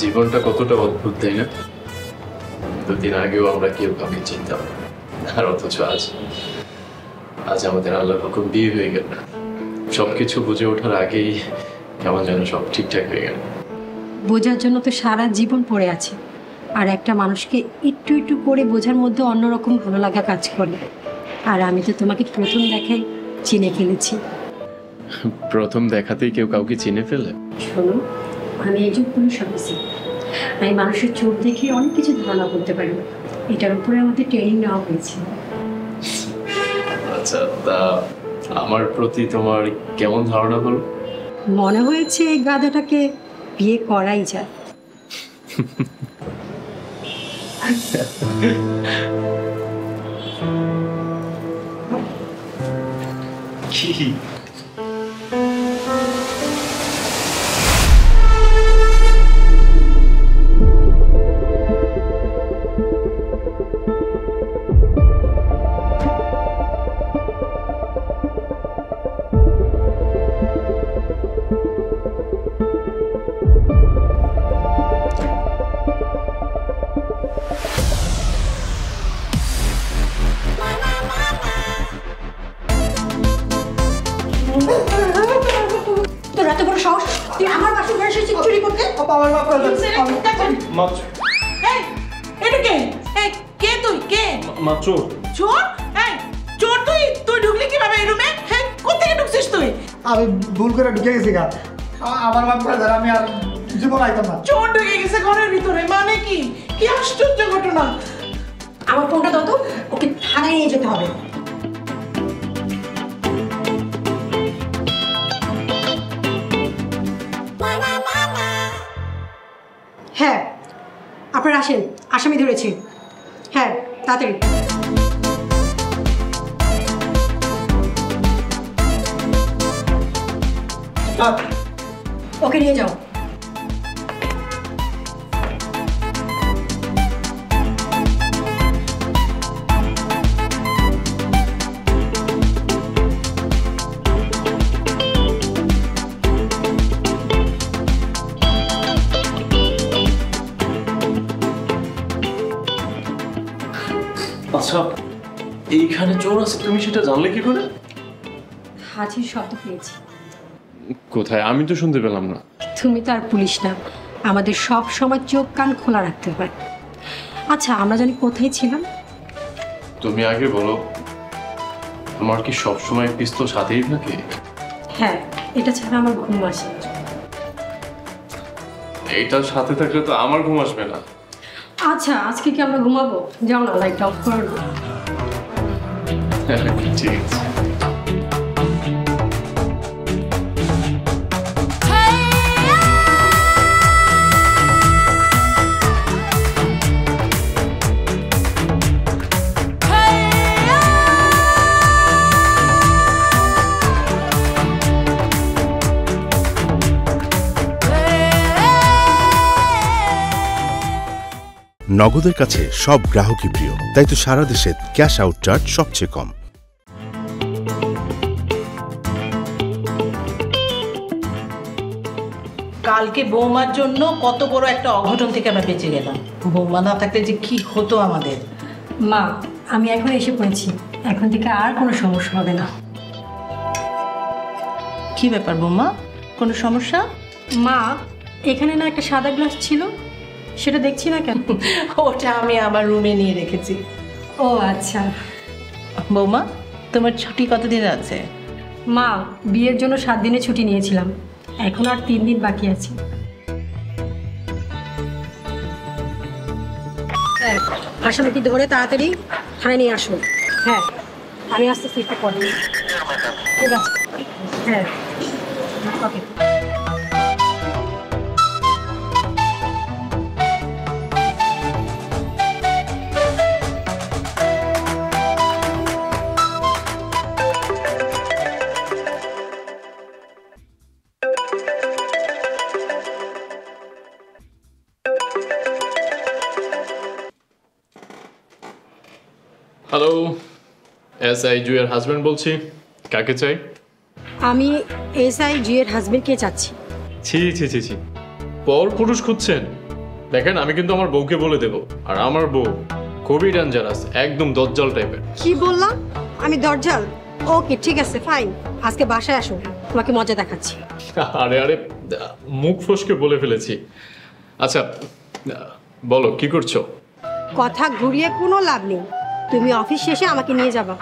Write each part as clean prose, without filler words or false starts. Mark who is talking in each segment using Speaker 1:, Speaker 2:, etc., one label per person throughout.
Speaker 1: জীবনটা কতটা অদ্ভুত, তাই না? দুদিন আগেও আমরা কেউ কাউকে চিনতাম না, আর অথচ আজ আমাদের আল্লাহর হুকুম বিয়ে হয়ে গেল। সবকিছু বুঝে ওঠার আগেই কেমন যেন সব ঠিকঠাক হয়ে গেল।
Speaker 2: বোঝার জন্য তো সারা জীবন পড়ে আছে, আর একটা মানুষকে একটু একটু করে বোঝার মধ্যে অন্যরকম ভালো লাগা কাজ করে। আর আমি তো তোমাকে প্রথম দেখাই চিনে ফেলেছি।
Speaker 1: প্রথম দেখাতেই কেউ কাউকে চিনে ফেলে?
Speaker 2: শোনো, আমি একজন পুলিশ অফিসার, আমি মানুষের চোখ দেখে অনেক কিছু ধারণা করতে পারি। এটার উপরে আমাদের ট্রেনিং নেওয়া হয়েছে।
Speaker 1: আচ্ছা, তা আমার প্রতি তোমার কেমন ধারণা হলো?
Speaker 2: মনে হয়েছে এই গাধাটাকে বিয়ে করাই যায়।
Speaker 1: কি
Speaker 2: তোর এত বড় সাহস, তুই আমার বাসা ঘরে এসেছিস চুরি করতে?
Speaker 3: এটা কে? কে তুই? কে?
Speaker 1: চোর।
Speaker 3: চোর? চোর তুই? তুই ঢুকলি কিভাবে এই রুমে? কোথেকে ঢুকছিস তুই?
Speaker 4: আমি ভুল করে ঢুকে গেছি গা, আমার মাফ করে দেন, আমি আর জীবন আইতাম না।
Speaker 3: চোর ঢুকে গেছে ঘরের ভিতরে, মানে কি? কি আশ্চর্য ঘটনা!
Speaker 2: আমার ফোনটা দাও তো, ওকে থানায় নিয়ে যেতে হবে। হ্যাঁ, আপনারা আসেন, আসামি ধরেছি। হ্যাঁ, তাড়াতাড়ি। ওকে নিয়ে যাও।
Speaker 1: আচ্ছা, এইখানে চোর আছে, তুমি সেটা জানলে কি করে?
Speaker 2: হাজির শব্দ পেয়েছি।
Speaker 1: কোথায়? আমি তো শুনতে পেলাম না।
Speaker 2: তুমি তো আর পুলিশ না, আমাদের সব সময় চোখ কান খোলা রাখতে হয়। আচ্ছা, আমরা জানি কোথায় ছিলাম?
Speaker 1: তুমি আগে বলো, তোমার কি সব সময় পিস্তল সাথেই থাকে?
Speaker 2: হ্যাঁ, এটা ছাড়া আমার ঘুম আসে।
Speaker 1: এইটা সাথে থাকলে তো আমার ঘুম আসবে না।
Speaker 2: আচ্ছা, আজকে কি আমরা ঘুমাবো? যাও না, লাইট অফ করো না।
Speaker 1: ঠিক আছে।
Speaker 5: নগদের কাছে সব গ্রাহকই প্রিয়, তাই তো সারা দেশে ক্যাশ আউট চার্জ সবচেয়ে কম।
Speaker 3: কালকে বৌমার জন্য কত বড় একটা অঘটন থেকে আমরা বেঁচে গেলাম। বৌমা না থাকলে যে কি হতো আমাদের।
Speaker 2: মা, আমি এখন এসে পড়েছি, এখন থেকে আর কোনো সমস্যা হবে না।
Speaker 3: কি ব্যাপার বৌমা, কোনো সমস্যা?
Speaker 2: মা, এখানে না একটা সাদা গ্লাস ছিল, সেটা দেখছি না কেন?
Speaker 3: ওটা আমি আমার রুমে নিয়ে রেখেছি।
Speaker 2: ও আচ্ছা।
Speaker 3: বৌমা, তোমার ছুটি কতদিন আছে?
Speaker 2: মা, বিয়ের জন্য 7 দিনের ছুটি নিয়েছিলাম, এখন আর 3 দিন বাকি আছে। হ্যাঁ, আসামিকে ধরে তাড়াতাড়ি থানায় নিয়ে আসুন। হ্যাঁ, আমি আসতে চেষ্টা করি। ঠিক আছে, হ্যাঁ ওকে।
Speaker 1: হ্যালো, SI জুয়ের হাজবেন্ড বলছি, কাকে চাই?
Speaker 2: আমি SI জিএর হাজবেন্ডকে চাচ্ছি।
Speaker 1: ছি ছি ছি ছি, পর পুরুষ খুঁজছেন? দেখেন, আমি কিন্তু আমার বউকে বলে দেব, আর আমার বউ খুবই ডেঞ্জারাস, একদম দজ্জাল টাইপের।
Speaker 2: কি বললাম? আমি দরজাল? ওকে ঠিক আছে, ফাইন। আজকে বাসায় আসো, তোমাকে মজা দেখাচ্ছি।
Speaker 1: আরে আরে, মুখ ফসকে বলে ফেলেছি। আচ্ছা বলো, কি করছো?
Speaker 2: কথা ঘুরিয়ে কোনো লাভ নেই, তুমি অফিস শেষে আমাকে নিয়ে যাবা।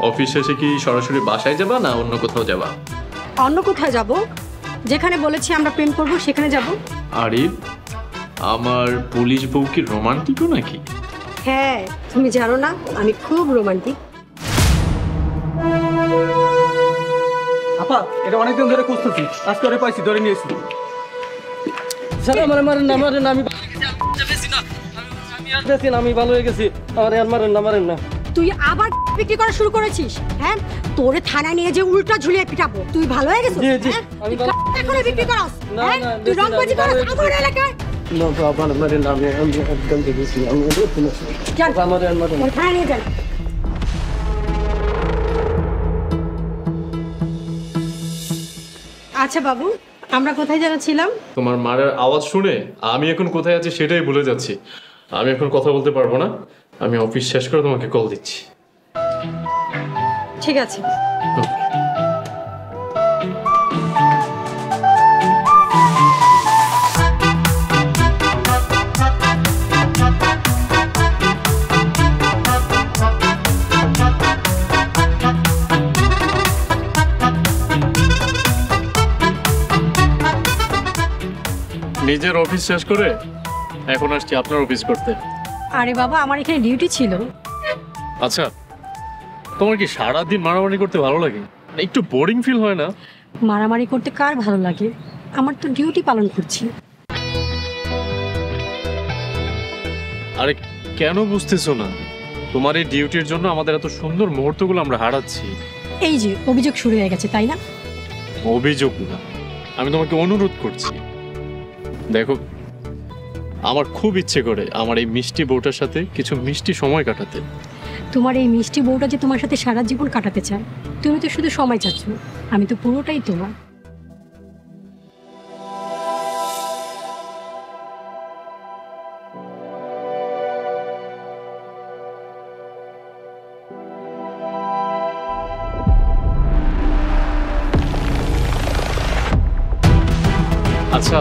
Speaker 1: অফিস শেষে কি সরাসরি বাসায় যাবা না অন্য কোথাও যাবা?
Speaker 2: অন্য কোথায় যাব? যেখানে বলেছি আমরা প্রেম করব সেখানে যাব।
Speaker 1: আরে আমার পুলিশ বউ কি রোমান্টিকও নাকি?
Speaker 2: হ্যাঁ, তুমি জানো না আমি খুব রোমান্টিক।
Speaker 4: আপা, এটা অনেকদিন ধরে খুঁজতেছি, আজকে ওরে পাইছি, ধরে নিয়েছি।
Speaker 6: স্যার আমার মারেন না, মারেন না, আমি ভালো হয়ে গেছি, আমার আর মারেন না।
Speaker 2: তুই আবার বিক্রি করা শুরু করেছিস? হ্যাঁ, তোরে থানায় নিয়ে যে উল্টা ঝুলিয়ে পিটাবো। তুই ভালো হয়ে গেছিস?
Speaker 6: জি, জি,
Speaker 2: হ্যাঁ?
Speaker 6: আমি
Speaker 2: তুই এখনো বিক্রি করস?
Speaker 6: না,
Speaker 2: হ্যাঁ?
Speaker 6: না,
Speaker 2: তুই
Speaker 6: বেশি না,
Speaker 2: রংবাজি
Speaker 6: আমি
Speaker 2: করস
Speaker 6: ভালো
Speaker 2: আমার এলাকায়?
Speaker 6: না বাবা, মারেন না, আমি একদম দেখেছি, আমি
Speaker 2: চল,
Speaker 6: মারেন।
Speaker 2: ওরে থানায় নিয়ে যান। আচ্ছা বাবু, আমরা কোথায় যাচ্ছিলাম?
Speaker 1: তোমার মারের আওয়াজ শুনে আমি এখন কোথায় আছি সেটাই ভুলে যাচ্ছি। আমি এখন কথা বলতে পারবো না, আমি অফিস শেষ করে তোমাকে কল দিচ্ছি।
Speaker 2: ঠিক আছে।
Speaker 1: নিজের অফিস শেষ করে এখন আসছি আপনার অফিস করতে।
Speaker 2: আরে বাবা, আমার এখানে ডিউটি ছিল।
Speaker 1: আচ্ছা, তোমার কি সারাদিন মারামারি করতে ভালো লাগে? একটু বোরিং ফিল হয় না?
Speaker 2: মারামারি করতে কার ভালো লাগে? আমার তো ডিউটি পালন করছি।
Speaker 1: আরে কেন বুঝতেছো না? তোমার এই ডিউটির জন্য আমাদের এত সুন্দর মুহূর্তগুলো আমরা হারাচ্ছি।
Speaker 2: এই যে অভিযোগ শুরু হয়ে গেছে, তাই না?
Speaker 1: অভিযোগ না, আমি তোমাকে অনুরোধ করছি। দেখো, আমার খুব ইচ্ছে করে আমার এই মিষ্টি বউটার সাথে কিছু মিষ্টি সময় কাটাতে।
Speaker 2: তোমার এই মিষ্টি বউটা যে তোমার সাথে সারা জীবন কাটাতে চায়, তুমি তো শুধু সময় চাচ্ছ, আমি তো পুরোটাই তোমার।
Speaker 1: আচ্ছা,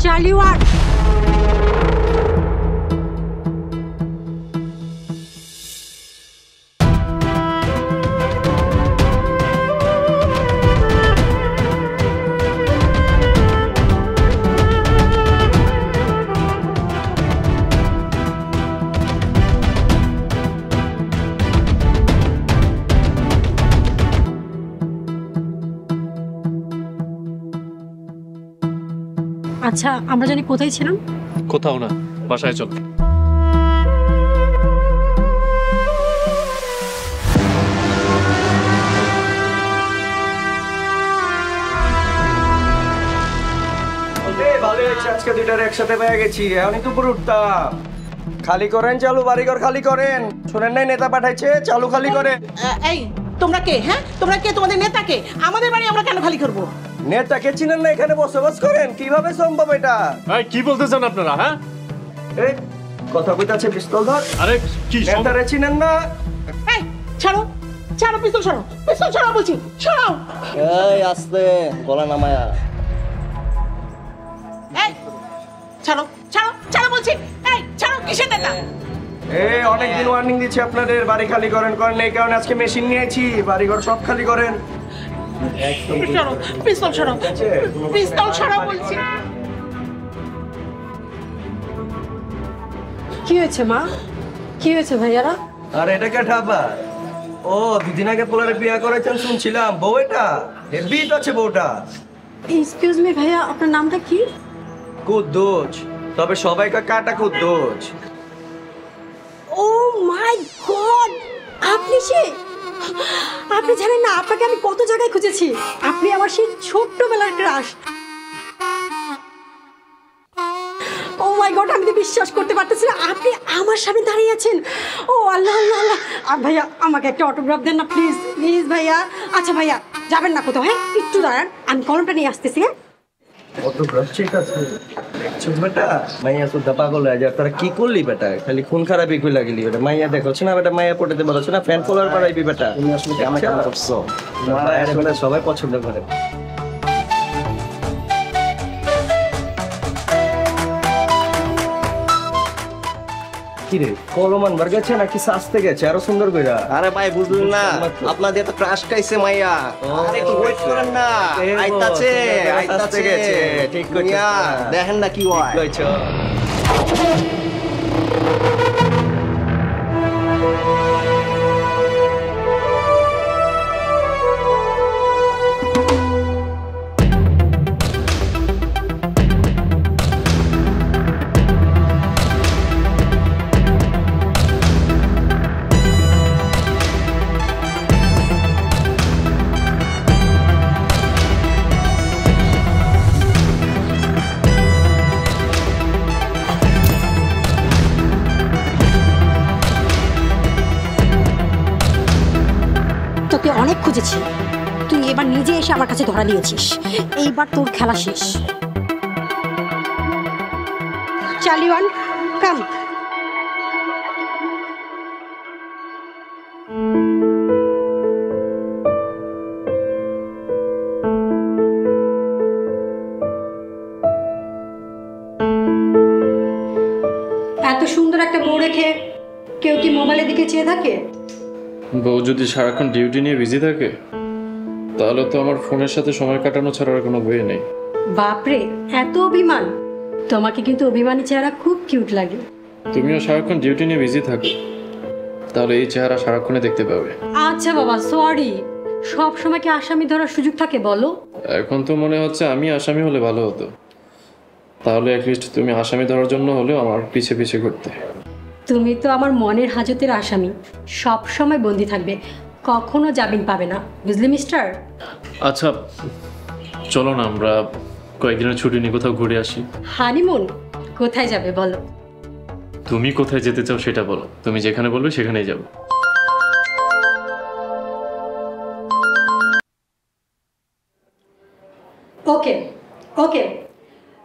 Speaker 2: চালিওয়ার আচ্ছা, আমরা জানি কোথায় ছিলাম?
Speaker 1: কোথাও না, বাসায় চলো।
Speaker 6: ভালো হয়েছে, আজকে দুইটার একসাথে পেয়ে গেছি, এখনই তো পুরো উঠতাম। খালি করেন চালু, বাড়িঘর খালি করেন। শোনেন নাই নেতা পাঠাইছে, চালু খালি করেন।
Speaker 3: এই তোমরা কে? হ্যাঁ, তোমরা কে? তোমাদের নেতা কে? আমাদের বাড়ি আমরা কেন খালি করব?
Speaker 6: নেতাকে চিনেন না, এখানে বসবাস করেন, কিভাবে সম্ভব এটা?
Speaker 1: ভাই কি বলতে চান আপনারা? হ্যাঁ,
Speaker 6: এই কথা কইতাছে, পিস্তল ধর।
Speaker 1: আরে কি
Speaker 6: নেতারে চিনেন না?
Speaker 3: এই ছাড়ো, ছাড়ো, পিস্তল ছাড়ো, পিস্তল ছাড়ো বলছি, ছাড়ো।
Speaker 6: এই আস্তে, গলা নামায়া।
Speaker 3: এই ছাড়ো, ছাড়ো, ছাড়ো বলছি। এই ছাড়ো, কিসের নেতা?
Speaker 6: অনেকদিন ওয়ার্নিং দিচ্ছি আপনাদের, বাড়ি খালি করেন এই কারণে আজকে মেশিন নিয়েছি, বাড়িঘর সব খালি করেন।
Speaker 3: পিস্তল সরাও, পিস্তল সরাও বলছি।
Speaker 2: কি হয়েছে মা? কি হয়েছে ভাইয়ারা?
Speaker 6: আর এটা কে ঠাবা? ও দুদিন আগে পোলারে বিয়ে করেছেন শুনছিলাম, বউ এটা হেভি তো আছে বউটা।
Speaker 2: এক্সকিউজ মি ভাইয়া, আপনার নামটা কি?
Speaker 6: কুদ্দুস, তবে সবাইকে কাটা কুদ্দুস।
Speaker 2: ও মাই গড, আপনি আপনি জানেন না আপনাকে আমি কত জায়গায় খুঁজেছি। আপনি আমার সেই ছোট্টবেলার ক্রাশ। ও মাই গড, আমি তো বিশ্বাস করতে পারতেছি না আপনি আমার সামনে দাঁড়িয়ে আছেন। ও আল্লাহ আল্লাহ আল্লাহ। আর ভাইয়া আমাকে একটা অটোগ্রাফ দেন না প্লিজ প্লিজ ভাইয়া। আচ্ছা ভাইয়া যাবেন না কোথাও, হ্যাঁ একটু দাঁড়ান, আমি কলমটা নিয়ে আসতেছি। হ্যাঁ
Speaker 6: অটোগ্রাফ ঠিক আছে। দেখছো বেটা, মাইয়া সুদ্ধা পাগল হয়ে যায়। তোরা কি করলি বেটা? খালি খুন খারাপই কই লাগিলি বেটা। মাইয়া দেখছো না বেটা, মাইয়া পটাতে বলছো না, ফ্যান ফলোয়ার বাড়াইবি বেটা। তুমি আসলে কেমন করছো? মারা আসলে সবাই পছন্দ করে। কিরে কলমান বার গেছে নাকি সাজতে গেছে আরো সুন্দর কইরা?
Speaker 7: আরে ভাই বুঝলেন না, আপনাদের তো ক্রাশ খাইছে মাইয়া। আরে একটু ওয়েট করেন না, আইতাছে আইতাছে
Speaker 6: গেছে। ঠিক কইছো,
Speaker 7: দেখেন না কি হয়।
Speaker 6: কইছো
Speaker 2: তোকে অনেক খুঁজেছি, তুই এবার নিজে এসে আমার কাছে ধরা দিয়েছিস। এইবার তোর খেলা শেষ। চালিওয়ান কাম। এত সুন্দর একটা বউ রেখে কেউ কি মোবাইলের দিকে চেয়ে থাকে?
Speaker 1: বউ যদি সারাক্ষণ ডিউটি নিয়ে বিজি থাকে তাহলে তো আমার ফোনের সাথে সময় কাটানো ছাড়া আর কোনো ওয়ে নেই।
Speaker 2: বাপরে, এত অভিমান! তোমাকে কিন্তু অভিমানী চেহারা খুব কিউট লাগে।
Speaker 1: তুমিও সারাক্ষণ ডিউটি নিয়ে বিজি থাকো, তাহলে এই চেহারা সারাক্ষণে দেখতে পাবে।
Speaker 2: আচ্ছা বাবা, সরি। সব সময় কি আসামি ধরার সুযোগ থাকে বলো?
Speaker 1: এখন তো মনে হচ্ছে আমি আসামি হলে ভালো হতো। তাহলে অ্যাটলিস্ট তুমি আসামি ধরার জন্য হলেও আমার পিছে পিছে ঘুরতে।
Speaker 2: তুমি তো আমার মনের হাজতের আসামি, সব সময় বন্দি থাকবে, কখনো জামিন পাবে না, বুঝলি মিস্টার?
Speaker 1: আচ্ছা চলো না আমরা কয়েকদিনের ছুটি নিয়ে কোথাও ঘুরে আসি।
Speaker 2: হানিমুন? কোথায় যাবে বলো?
Speaker 1: তুমি কোথায় যেতে চাও সেটা বলো, তুমি যেখানে বলবে সেখানেই যাবো।
Speaker 2: ওকে ওকে,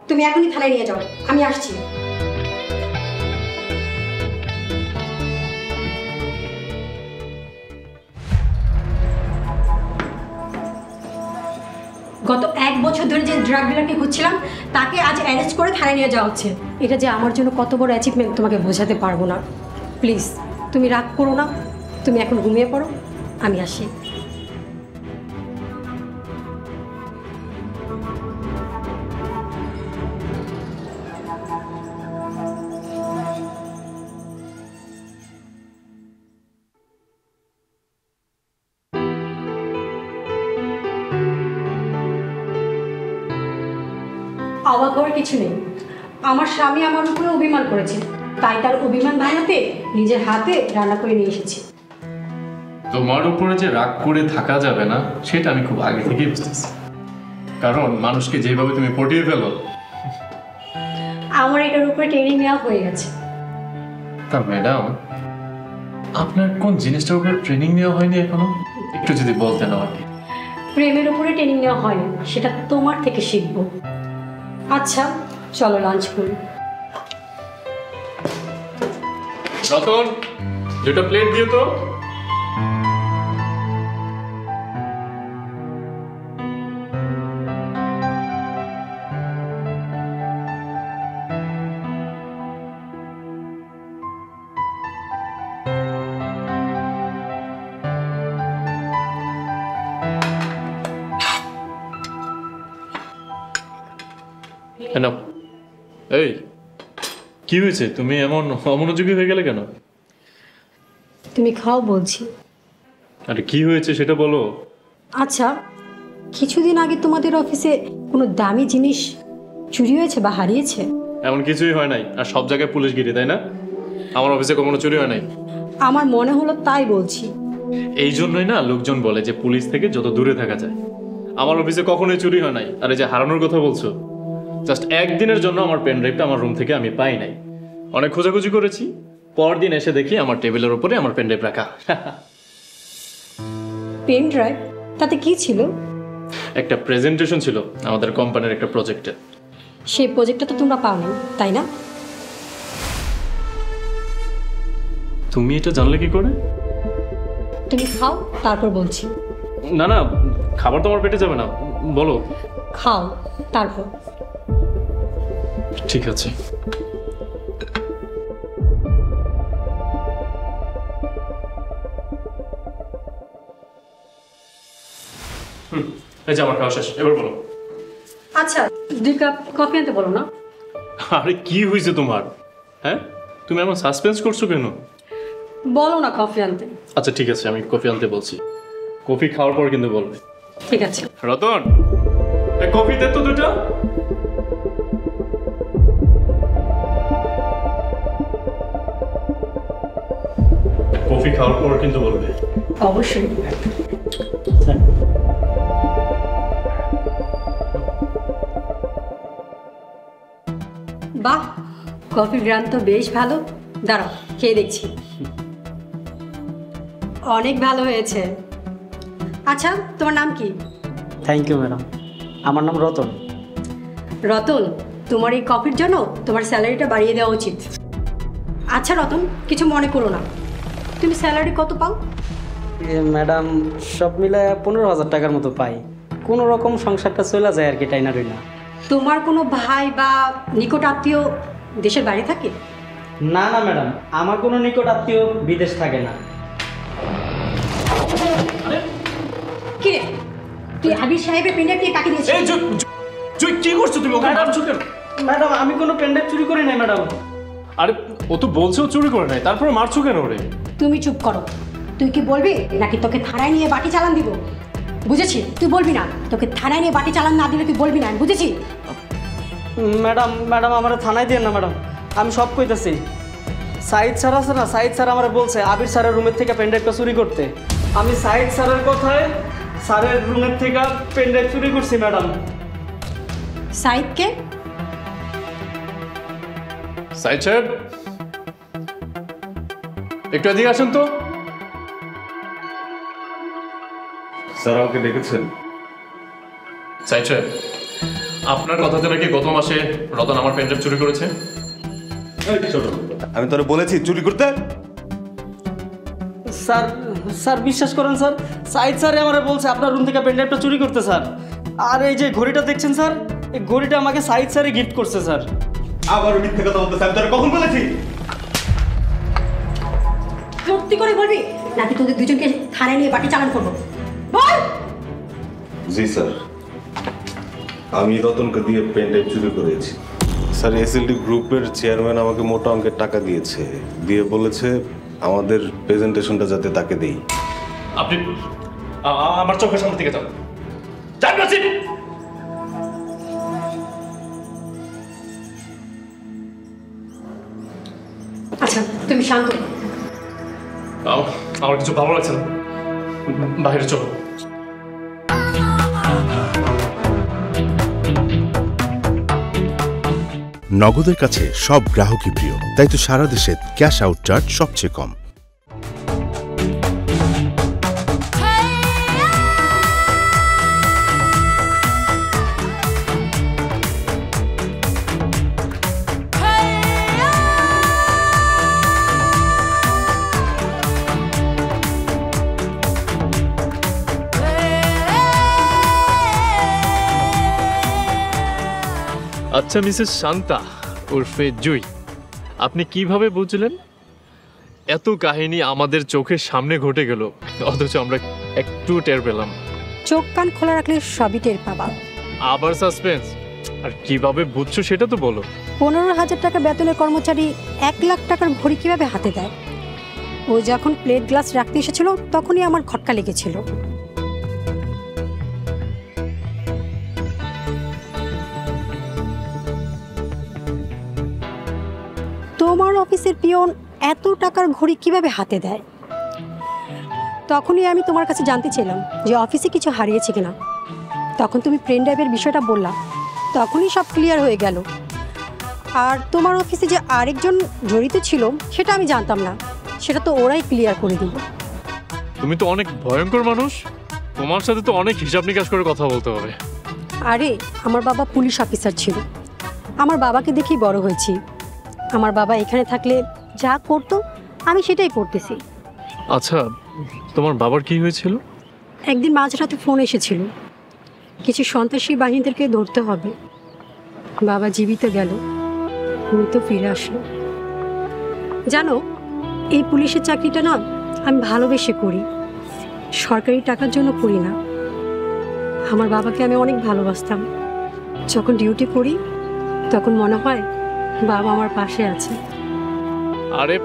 Speaker 2: তুমি এখনই থানায় নিয়ে যাও, আমি আসছি। গত 1 বছর ধরে যে ড্রাগ ডিলারকে খুঁজছিলাম তাকে আজ অ্যারেস্ট করে থানায় নিয়ে যাওয়া হচ্ছে। এটা যে আমার জন্য কত বড় অ্যাচিভমেন্ট তোমাকে বোঝাতে পারবো না। প্লিজ তুমি রাগ করো না, তুমি এখন ঘুমিয়ে পড়ো, আমি আসি। অবাক হওয়ার কিছু নেই, আমার স্বামী আমার উপরে অভিমান করেছে, তাই তার অভিমান ভাঙাতে নিজের হাতে রান্না করে নিয়ে এসেছি।
Speaker 1: তোমার উপরে যে রাগ করে থাকা যাবে না সেটা আমি খুব আগে থেকেই বুঝতেছি, কারণ মানুষকে যেভাবে তুমি পটিয়ে ফেলো।
Speaker 2: আমার এটার উপরে ট্রেনিং নেওয়া হয়ে গেছে।
Speaker 1: তা ম্যাডাম, আপনার কোন জিনিসটার উপরে ট্রেনিং নেওয়া হয়নি এখনো? একটু যদি বলতেন আমাকে।
Speaker 2: প্রেমের উপরে ট্রেনিং নেওয়া হয়নি, সেটা তোমার থেকে শিখবো। আচ্ছা চলো লাঞ্চ করি।
Speaker 1: রতন, 2টা প্লেট দিও তো। না এই কি হয়েছে, তুমি এমন অমনোযোগী হয়ে গেলে কেন?
Speaker 2: তুমি খাও বলছি।
Speaker 1: আরে কি হয়েছে সেটা বলো।
Speaker 2: আচ্ছা, কিছুদিন আগে তোমাদের অফিসে কোনো দামি জিনিস চুরি হয়েছে বা হারিয়েছে?
Speaker 1: এমন কিছুই হয় নাই, আর সব জায়গায় পুলিশ গিরি, তাই না? আমার অফিসে কখনো চুরি হয় নাই।
Speaker 2: আমার মনে হলো তাই বলছি।
Speaker 1: এই জন্যই না লোকজন বলে যে পুলিশ থেকে যত দূরে থাকা যায়। আমার অফিসে কখনোই চুরি হয় নাই। আর এই যে হারানোর কথা বলছো, জাস্ট একদিনের জন্য আমার পেন ড্রাইভটা আমার রুম থেকে আমি পাই নাই। অনেক খোঁজাখুঁজি করেছি, পরদিন এসে দেখি আমার টেবিলের উপরে আমার পেন ড্রাইভ রাখা।
Speaker 2: Pen drive? তাতে কি ছিল?
Speaker 1: একটা প্রেজেন্টেশন ছিল আমাদের কোম্পানির একটা প্রজেক্টে।
Speaker 2: সেই প্রজেক্টটা তো তোমরা পাওনি, তাই না?
Speaker 1: তুমি এটা জানলে কি করে?
Speaker 2: তুমি খাও, তারপর বলছি।
Speaker 1: না না, খাবার তো আমার পেটে যাবে না, বলো।
Speaker 2: খাও তারপর।
Speaker 1: ঠিক আছে। এই যে আমার খাওয়া শেষ, এবার বলো।
Speaker 2: আচ্ছা, 2 কাপ কফি আনতে বলো না?
Speaker 1: আরে কি হয়েছে তোমার? হ্যাঁ, তুমি এমন সাসপেন্স করছো কেন?
Speaker 2: বলো না কফি আনতে।
Speaker 1: আচ্ছা ঠিক আছে, আমি কফি আনতে বলছি। কফি খাওয়ার পর কিন্তু বলবে।
Speaker 2: ঠিক আছে।
Speaker 1: রতন, এই কফি দে তো দুটো। কফি খাওয়ার পর কিন্তু বলবে।
Speaker 2: অবশ্যই। বাহ, কফির গ্রান তো বেশ ভালো। দাঁড়াও, খেয়ে দেখছি। অনেক ভালো হয়েছে। আচ্ছা, তোমার নাম কি?
Speaker 8: থ্যাংক ইউ ম্যাডাম, আমার নাম রতন।
Speaker 2: রতন, তোমার এই কফির জন্য তোমার স্যালারিটা বাড়িয়ে দেওয়া উচিত। আচ্ছা রতন, কিছু মনে করো না, তুমি স্যালারি কত পাও?
Speaker 8: ম্যাডাম, সব মিলায় 15,000 টাকার মতো পাই। কোনো রকম সংসারটা চলে যায় আর কি, টাইনা রইনা।
Speaker 2: তোমার কোনো ভাই বা নিকট আত্মীয় দেশের বাইরে থাকে?
Speaker 8: না না ম্যাডাম, আমার কোনো নিকট আত্মীয় বিদেশ থাকে না।
Speaker 2: কি রে, তুই আবির সাহেবের পেন্ডার দিয়ে কাকে দিয়েছিস?
Speaker 1: এই জয়, কি করছো তুমি? ওকে মারছো কেন?
Speaker 8: ম্যাডাম, আমি কোনো পেনড্রাইভ চুরি করি নাই ম্যাডাম।
Speaker 1: আরে ও তো বলছে ও চুরি করে নাই, তারপরে মারছো কেন ওরে?
Speaker 2: তুমি চুপ করো। তুই কি বলবি নাকি তোকে থানায় নিয়ে বাটি চালান দিব? বুঝেছি, তুই বলবি না। তোকে থানায় নিয়ে বাটি চালান না দিলে তুই বলবি না, বুঝেছি?
Speaker 8: ম্যাডাম ম্যাডাম আমার থানায় দিয়ে না ম্যাডাম, আমি সব কইতাছি। সাইদ স্যার আছে না, সাইদ স্যার আমার বলছে আবির স্যারের রুমের থেকে পেনড্রাইভটা চুরি করতে। আমি সাইদ স্যারের কথায় স্যারের রুমের থেকে পেনড্রাইভ চুরি করছি ম্যাডাম।
Speaker 2: সাইদকে?
Speaker 1: সাইদ সাহেব, একটু এদিকে আসুন তো।
Speaker 5: স্যার আমাকে ডেকেছেন?
Speaker 1: সাইদ সাহেব, আপনার কথাতে নাকি গত মাসে রতন আমার পেনড্রাইভ চুরি করেছে।
Speaker 5: আমি তোরে বলেছি চুরি করতে?
Speaker 8: স্যার স্যার বিশ্বাস করেন স্যার, সাইদ স্যার আমার বলছে আপনার রুম থেকে পেনড্রাইভটা চুরি করতে স্যার। আর এই যে ঘড়িটা দেখছেন স্যার, এই ঘড়িটা আমাকে সাইদ স্যারে গিফট করছে স্যার।
Speaker 5: আবার মিথ্যে কথা বলতে স্যার, তোরে কখন বলেছি?
Speaker 2: সত্যি করে বলবি নাকি তোদের দুজনকে থানায় নিয়ে বাটি চালান করবো? বল।
Speaker 9: জি স্যার, আমি রতনকে দিয়ে পেন ড্রাইভ চুরি করেছি। স্যার, এসএলডি গ্রুপের চেয়ারম্যান আমাকে মোটা অঙ্কের টাকা দিয়েছে, দিয়ে বলেছে আমাদের প্রেজেন্টেশনটা যাতে তাকে দেই।
Speaker 1: আপনি আমার চোখের সামনে থেকে যান। যান বলছি।
Speaker 2: আচ্ছা, তুমি শান্ত।
Speaker 1: আমার কিছু ভালো লাগছে না, বাইরে চলো।
Speaker 5: নগদের কাছে সব গ্রাহকই প্রিয়, তাই তো সারা দেশে ক্যাশ আউট চার্জ সবচেয়ে কম।
Speaker 1: আচ্ছা মিসেস শান্তা উর্ফে জুই, আপনি কিভাবে বুঝলেন? এত কাহিনী আমাদের চোখের সামনে ঘটে গেল, অথচ আমরা একটু টের পেলাম।
Speaker 2: চোখ কান খোলা রাখলে সবই টের পাবা।
Speaker 1: আবার সাসপেন্স?
Speaker 10: আর কিভাবে বুঝছো সেটা তো বলো।
Speaker 2: 15,000 টাকা বেতনের কর্মচারী 1 লাখ টাকার ঘড়ি কিভাবে হাতে দেয়? ও যখন প্লেট গ্লাস রাখতে এসেছিল তখনই আমার খটকা লেগেছিল। তোমার অফিসের পিয়ন এত টাকার ঘড়ি কিভাবে হাতে দেয়? তখনই আমি তোমার কাছে জানতে চাইলাম যে অফিসে কিছু হারিয়েছে কিনা। তখন তুমি পেন ড্রাইভের বিষয়টা বললা, তখনই সব ক্লিয়ার হয়ে গেল। আর তোমার অফিসে যে আরেকজন জড়িত ছিল সেটা আমি জানতাম না, সেটা তো ওরাই ক্লিয়ার করে দিল।
Speaker 10: তুমি তো অনেক ভয়ঙ্কর মানুষ, তোমার সাথে তো অনেক হিসাব নিকাশ করে কথা বলতে হবে।
Speaker 2: আরে আমার বাবা পুলিশ অফিসার ছিল, আমার বাবাকে দেখেই বড় হয়েছি। আমার বাবা এখানে থাকলে যা করতো আমি সেটাই করতেছি।
Speaker 10: আচ্ছা, তোমার বাবার কি হয়েছিল?
Speaker 2: একদিন মাঝরাতে ফোন এসেছিল, কিছু সন্ত্রাসী বাহিনীদেরকে ধরতে হবে। বাবা জীবিত গেল, মৃত ফিরে আসলো। জানো, এই পুলিশের চাকরিটা না আমি ভালোবেসে করি, সরকারি টাকার জন্য করি না। আমার বাবাকে আমি অনেক ভালোবাসতাম। যখন ডিউটি করি তখন মনে হয় বাবা আমার পাশে আছে।
Speaker 10: আরে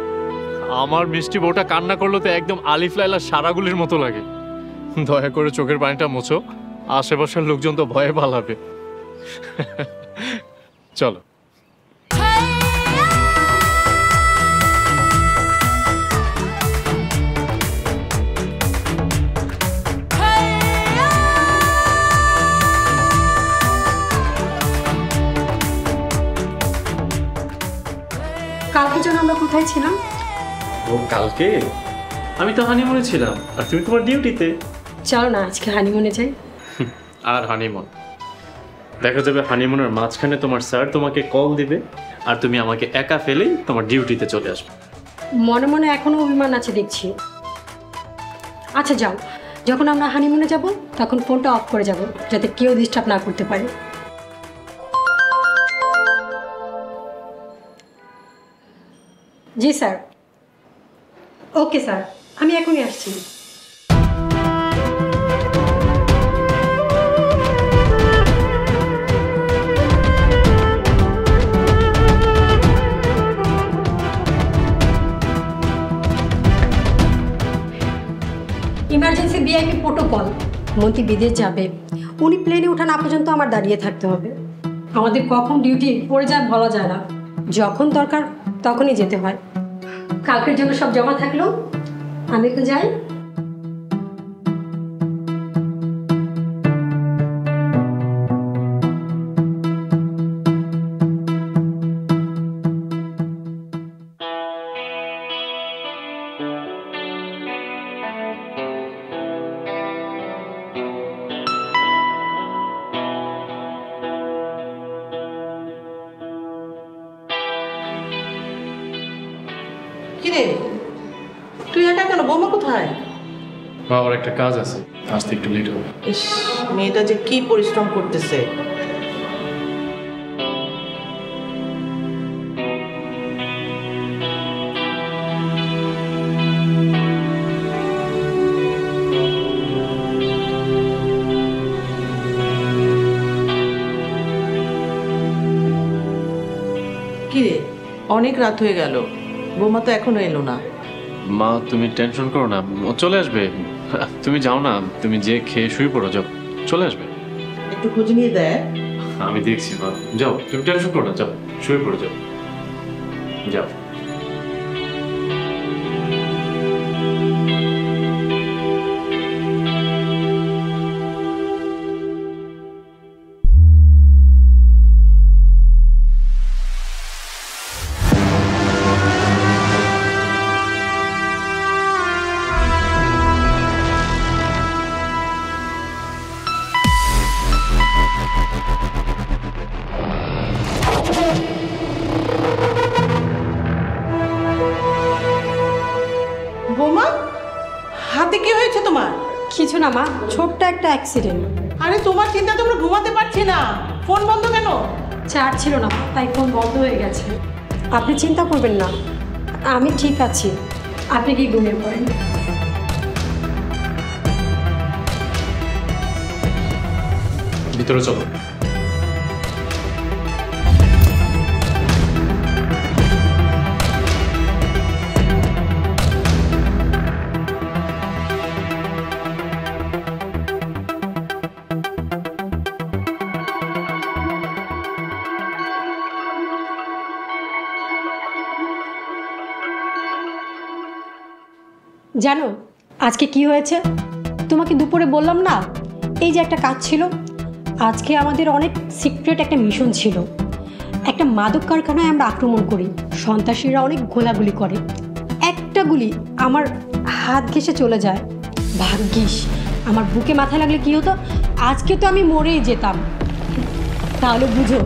Speaker 10: আমার মিষ্টি বউটা কান্না করলো তো একদম আলিফ লায়লা সারাগুলির মতো লাগে। দয়া করে চোখের পানিটা মোছো, আশেপাশের লোকজন তো ভয়ে পালাবে। চলো।
Speaker 2: কালকে যেন আমরা কোথায় ছিলাম?
Speaker 1: ও কালকে আমি তো হানিমুনে ছিলাম আর তুমি তোমার ডিউটিতে।
Speaker 2: চলো না আজকে হানিমুনে যাই।
Speaker 1: আর হানিমুন দেখা যাবে হানিমুনের মাঝখানে তোমার স্যার তোমাকে কল দিবে আর তুমি আমাকে একা ফেলেই তোমার ডিউটিতে চলে আসবে।
Speaker 2: মনে মনে এখনো অভিমান আছে দেখছি। আচ্ছা যাও, যখন আমরা হানিমুনে যাব তখন ফোনটা অফ করে যাব যাতে কেউ ডিস্টার্ব না করতে পারে। জি স্যার। ওকে স্যার, আমি এখনই আসছি। ইমার্জেন্সি ভিআইপি প্রোটোকল, মন্ত্রী বিদেশ যাবে, উনি প্লেনে ওঠা না পর্যন্ত আমার দাঁড়িয়ে থাকতে হবে। আমাদের কখন ডিউটি পড়ে যায় বলা যায় না, যখন দরকার তখনই যেতে হয়। কালকের জন্য সব জমা থাকলো, আমি তো যাই।
Speaker 3: কিরে তুই একা কেন? বৌমা কোথায়?
Speaker 1: বাবার একটা কাজ আছে, আসতে একটু লেট হবে।
Speaker 3: ইস, মেয়েটা যে কি পরিশ্রম করতেছে। কিরে অনেক রাত হয়ে গেল, বৌমা তো এখনো এলো না।
Speaker 1: মা তুমি টেনশন করো না, ও চলে আসবে। তুমি যাও না, তুমি যে খেয়ে শুয়ে পড়ো, যাও চলে আসবে।
Speaker 3: একটু খোঁজ নিয়ে দেয়।
Speaker 1: আমি দেখছি মা, যাও তুমি টেনশন করো না, যাও শুয়ে পড়ো, যাও যাও।
Speaker 3: বৌমা হাতে কি হয়েছে তোমার?
Speaker 2: কিছু না মা, ছোট্ট একটা অ্যাক্সিডেন্ট।
Speaker 3: আরে তোমার চিন্তা তোমরা ঘুমাতে পারছি না, ফোন বন্ধ কেন?
Speaker 2: চার্জ ছিল না তাই ফোন বন্ধ হয়ে গেছে। আপনি চিন্তা করবেন না, আমি ঠিক আছি। আপনি কি ঘুমিয়ে পড়েন?
Speaker 1: ভিতরে চলো।
Speaker 2: জানো আজকে কি হয়েছে? তোমাকে দুপুরে বললাম না, এই যে একটা কাজ ছিল, আজকে আমাদের অনেক সিক্রেট একটা মিশন ছিল। একটা মাদক কারখানায় আমরা আক্রমণ করি, সন্ত্রাসীরা অনেক গোলাগুলি করে, একটা গুলি আমার হাত ঘেঁষে চলে যায়। ভাগ্যিস আমার বুকে মাথায় লাগলে কি হতো, আজকে তো আমি মরেই যেতাম। তাহলে বুঝো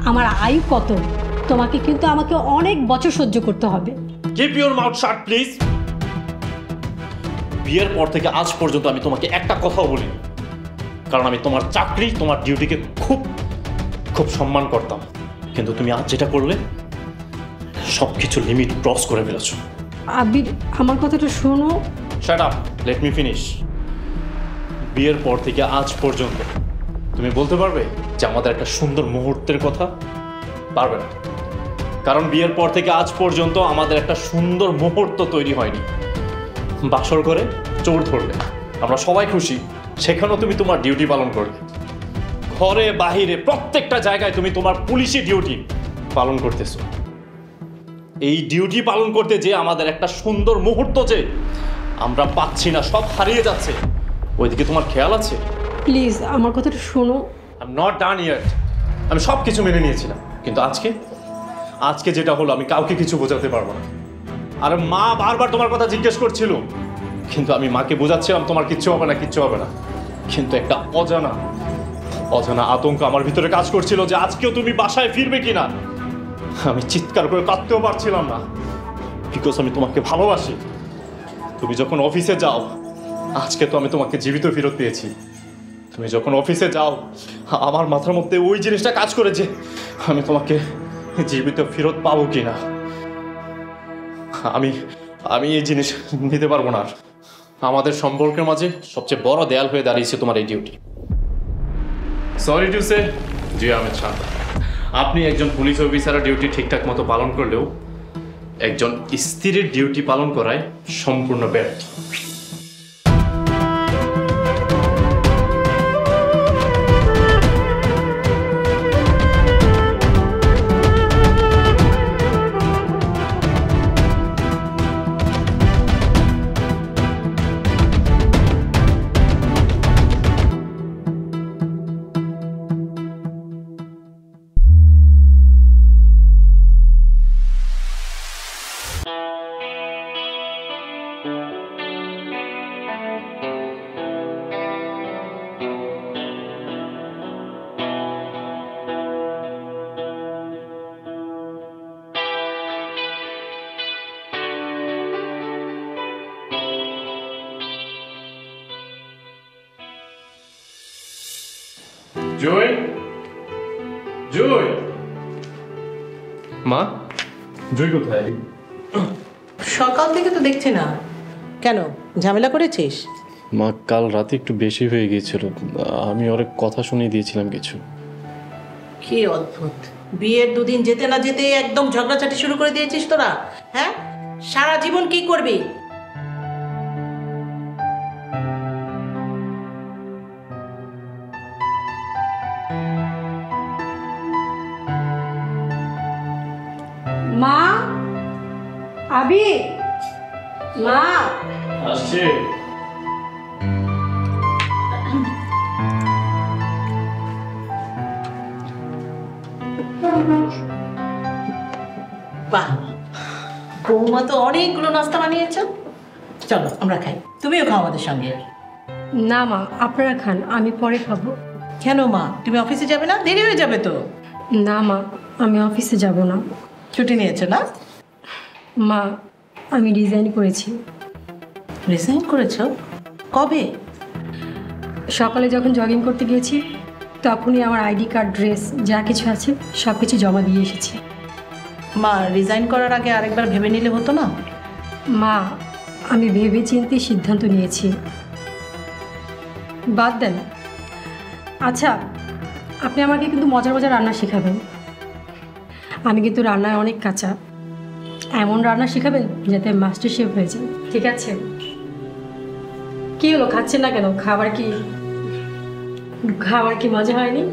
Speaker 2: আমার আয়ু কত। তোমাকে কিন্তু আমাকে অনেক বছর সহ্য করতে হবে।
Speaker 10: Keep your mouth shut please. বিয়ের পর থেকে আজ পর্যন্ত আমি তোমাকে একটা কথাও বলিনি, কারণ আমি তোমার চাকরি, তোমার ডিউটিকে খুব খুব সম্মান করতাম। কিন্তু তুমি আজ যেটা করলে সব কিছু লিমিট ক্রস করে ফেলেছো।
Speaker 2: আবির, আমার কথাটা শোনো।
Speaker 10: Shut up, let me finish. বিয়ের পর থেকে আজ পর্যন্ত তুমি বলতে পারবে যে আমাদের একটা সুন্দর মুহূর্তের কথা? পারবে না, কারণ বিয়ের পর থেকে আজ পর্যন্ত আমাদের একটা সুন্দর মুহূর্ত তৈরি হয়নি। বাসর করে চোর ধরলে, আমরা সবাই খুশি, সেখানেও তুমি তোমার ডিউটি পালন করলে। ঘরে বাহিরে প্রত্যেকটা জায়গায় তুমি তোমার পুলিশি ডিউটি পালন করতেছো। এই ডিউটি পালন করতে যে আমাদের একটা সুন্দর মুহূর্ত যে আমরা পাচ্ছি না, সব হারিয়ে যাচ্ছে, ওইদিকে তোমার খেয়াল আছে?
Speaker 2: প্লিজ আমার কথাটা শোনো।
Speaker 10: I am not done yet. আমি সব কিছু মেনে নিয়েছিলাম, কিন্তু আজকে যেটা হলো আমি কাউকে কিছু বোঝাতে পারবো না। আর মা বারবার তোমার কথা জিজ্ঞেস করছিল, কিন্তু আমি মাকে বোঝাচ্ছিলাম তোমার কিচ্ছু হবে না, কিচ্ছু হবে না। কিন্তু একটা অজানা আতঙ্ক আমার ভিতরে কাজ করছিল যে আজকেও তুমি বাসায় ফিরবে কিনা। আমি চিৎকার করে কাঁদতেও পারছিলাম না, বিকজ আমি তোমাকে ভালোবাসি। তুমি যখন অফিসে যাও, আজকে তো আমি তোমাকে জীবিত ফেরত পেয়েছি। তুমি যখন অফিসে যাও, আমার মাথার মধ্যে ওই জিনিসটা কাজ করে যে আমি তোমাকে জীবিত ফেরত পাবো কিনা। আমি এই জিনিস নিতে পারবো না। আমাদের সম্পর্কের মাঝে সবচেয়ে বড় দেয়াল হয়ে দাঁড়িয়েছে তোমার এই ডিউটি। সরি টু সে, জি আহমেদ শাহ, আপনি একজন পুলিশ অফিসারের ডিউটি ঠিকঠাক মতো পালন করলেও একজন স্ত্রীর ডিউটি পালন করায় সম্পূর্ণ ব্যর্থ। জয়, মা, জয় কোথায়?
Speaker 3: সকাল থেকে তো দেখছি না, কেন ঝামেলা করেছিস?
Speaker 10: মা, কাল রাতে একটু বেশি হয়ে গিয়েছিল, আমি অনেক কথা শুনিয়ে দিয়েছিলাম কিছু।
Speaker 3: কি অদ্ভুত, বিয়ের দুদিন যেতে না যেতে একদম ঝগড়াঝাটি শুরু করে দিয়েছিস তোরা। হ্যাঁ, সারা জীবন কি করবি?
Speaker 2: মা, আবি, মা
Speaker 10: আসছে।
Speaker 3: বাহ, বৌমা তো অনেকগুলো নাস্তা বানিয়েছো। চলো আমরা খাই, তুমিও খাও আমাদের সঙ্গে।
Speaker 2: না মা, আপনারা খান, আমি পরে খাবো।
Speaker 3: কেন মা, তুমি অফিসে যাবে না? দেরি হয়ে যাবে তো।
Speaker 2: না মা, আমি অফিসে যাব না।
Speaker 3: ছুটি নিয়েছো না?
Speaker 2: মা, আমি রিজাইন করেছি।
Speaker 3: রিজাইন করেছো? কবে?
Speaker 2: সকালে যখন জগিং করতে গিয়েছি, তখনই আমার আইডি কার্ড, ড্রেস যা কিছু আছে সব কিছু জমা দিয়ে এসেছি।
Speaker 3: মা, রিজাইন করার আগে আরেকবার ভেবে নিলে হতো না?
Speaker 2: মা, আমি ভেবে চিন্তে সিদ্ধান্ত নিয়েছি। বাদ দেন। আচ্ছা, আপনি আমাকে কিন্তু মজার মজার রান্না শেখাবেন। আমি কিন্তু রান্নায় অনেক কাঁচা। এমন রান্না শেখাবেন যাতে মাস্টার শেফ হয়ে যায়, ঠিক আছে? কি হলো, খাচ্ছেন না কেন? খাবার কি মজা হয়নি?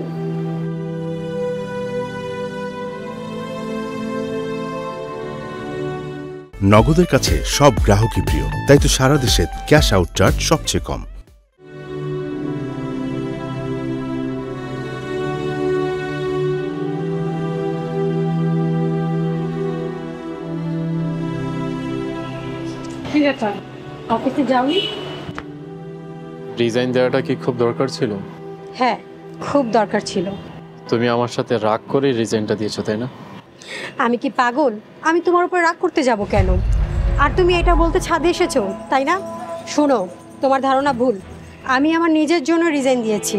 Speaker 5: নগদের কাছে সব গ্রাহকই প্রিয়, তাই তো সারা দেশে ক্যাশ আউট চার্জ সবচেয়ে কম।
Speaker 2: কি ব্যাপার, অফিসে যাওনি?
Speaker 1: রিজাইন দেওয়াটা কি খুব দরকার ছিল?
Speaker 2: হ্যাঁ, খুব দরকার ছিল।
Speaker 1: তুমি আমার সাথে রাগ করে রিজাইনটা দিয়েছো, তাই না?
Speaker 2: আমি কি পাগল? আমি তোমার উপর রাগ করতে যাব কেন? আর তুমি এটা বলতে ছাদে এসেছো, তাই না? শোনো, তোমার ধারণা ভুল। আমি আমার নিজের জন্য রিজাইন দিয়েছি।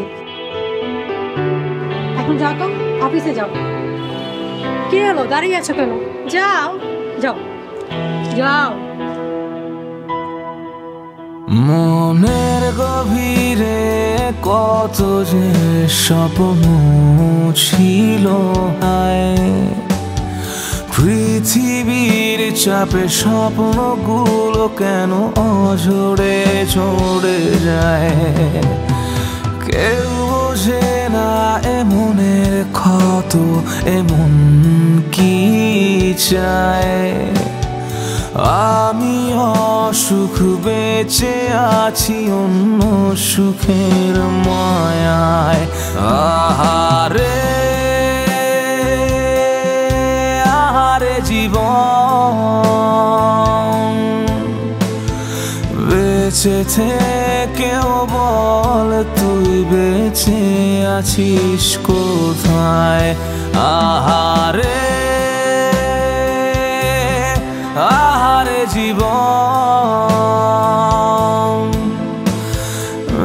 Speaker 2: এখন যাও তো, অফিসে যাও। কি হলো, দাঁড়িয়ে আছো কেন? যাও যাও যাও।
Speaker 11: মনের গভীরে কত যে স্বপ্ন ছিল, হায় পৃথিবীর চাপে স্বপ্নগুলো কেন অঝরে ঝরে যায়। কেউ বোঝে না এমনের ক্ষত, এমন কি চায়। আমি অসুখ বেঁচে আছি অন্য সুখের মায়ায়। আহারে আহারে জীবন, বেঁচে থেকেও বল তুই বেঁচে আছিস কোথায়। আহারে আহারে জীবন,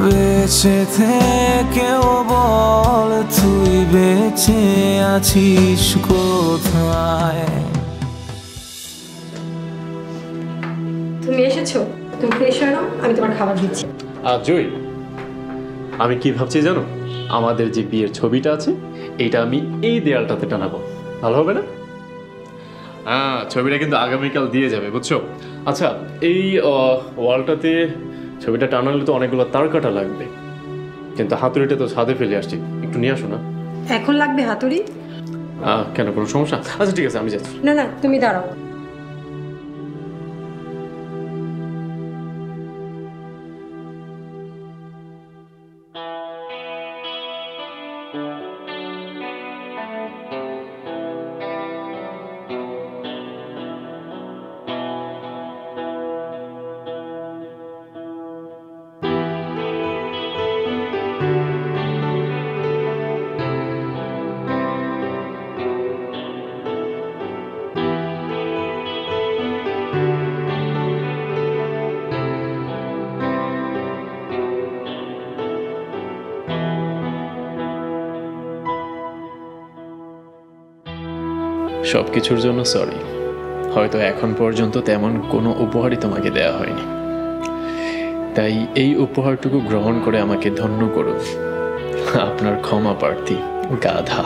Speaker 11: বেঁচে থেকেও বল তুই বেঁচে আছিস কোথায়।
Speaker 2: তুমি এসেছো, তুমি ফ্রেশ হয়ে নাও, আমি তোমার খাবার দিচ্ছি।
Speaker 1: জয়, আমি কি ভাবছি জানো? আমাদের যে বিয়ের ছবিটা আছে এটা আমি এই দেয়ালটাতে টানাবো, ভালো হবে না? হ্যাঁ, ছবিটা কিন্তু আগামীকাল দিয়ে যাবে, বুঝছো? আচ্ছা, এই ওয়ালটাতে ছবিটা টানালে তো অনেকগুলো তার কাটা লাগবে, কিন্তু হাতুড়িটা তো ছাদে ফেলে আসছি, একটু নিয়ে আসো না।
Speaker 2: এখন লাগবে হাতুড়ি?
Speaker 1: কেন, কোনো সমস্যা? আচ্ছা ঠিক আছে, আমি যাচ্ছি।
Speaker 2: না না, তুমি দাঁড়াও।
Speaker 1: সব কিছুর জন্য সরি। হয়তো এখন পর্যন্ত তেমন কোনো উপহারই তোমাকে দেয়া হয়নি, তাই এই উপহারটুকু গ্রহণ করে আমাকে ধন্য করুন। আপনার ক্ষমা প্রার্থী, গাধা।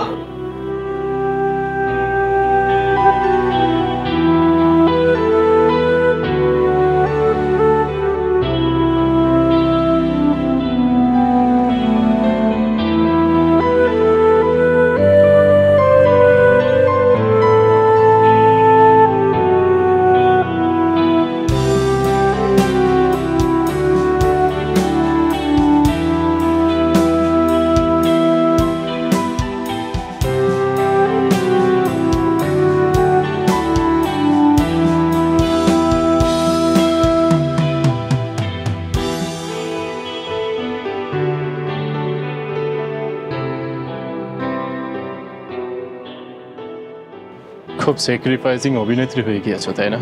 Speaker 1: খুব স্যাক্রিফাইসিং অভিনেত্রী হয়ে গিয়েছো, তাই না?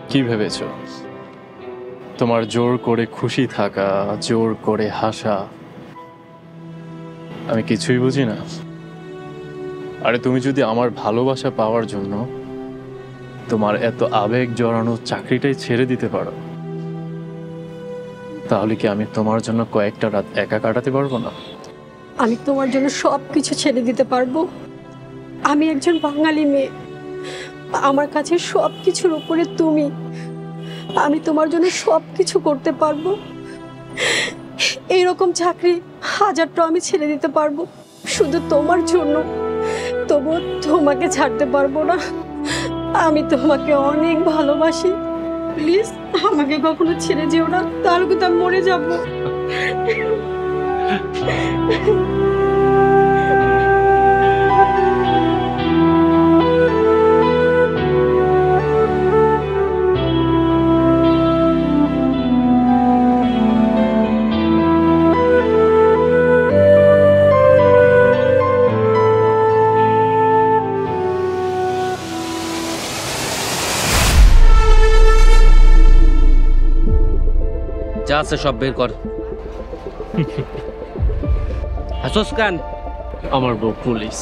Speaker 1: কি ভেবেছো তোমার জোর করে খুশি থাকা, জোর করে হাসা, আমি কিছুই বুঝি না? আরে তুমি যদি আমার ভালোবাসা পাওয়ার জন্য তোমার এত আবেগ জড়ানো চাকরিটাই ছেড়ে দিতে পারো, তাহলে কি আমি তোমার জন্য কয়েকটা রাত একা কাটাতে পারবো না?
Speaker 2: আমি তোমার জন্য সব কিছু ছেড়ে দিতে পারবো। আমি একজন বাঙালি মেয়ে, আমার কাছে সব কিছুর উপরে তুমি। আমি তোমার জন্য সব কিছু করতে পারবো। এইরকম চাকরি হাজারটা আমি ছেড়ে দিতে পারবো শুধু তোমার জন্য, তবু তোমাকে ছাড়তে পারবো না। আমি তোমাকে অনেক ভালোবাসি, প্লিজ আমাকে কখনো ছেড়ে যেও না, তাহলে কিন্তু আমি মরে যাব।
Speaker 12: যা আছে সব বের কর। হাসোস কান?
Speaker 1: আমার বউ পুলিশ।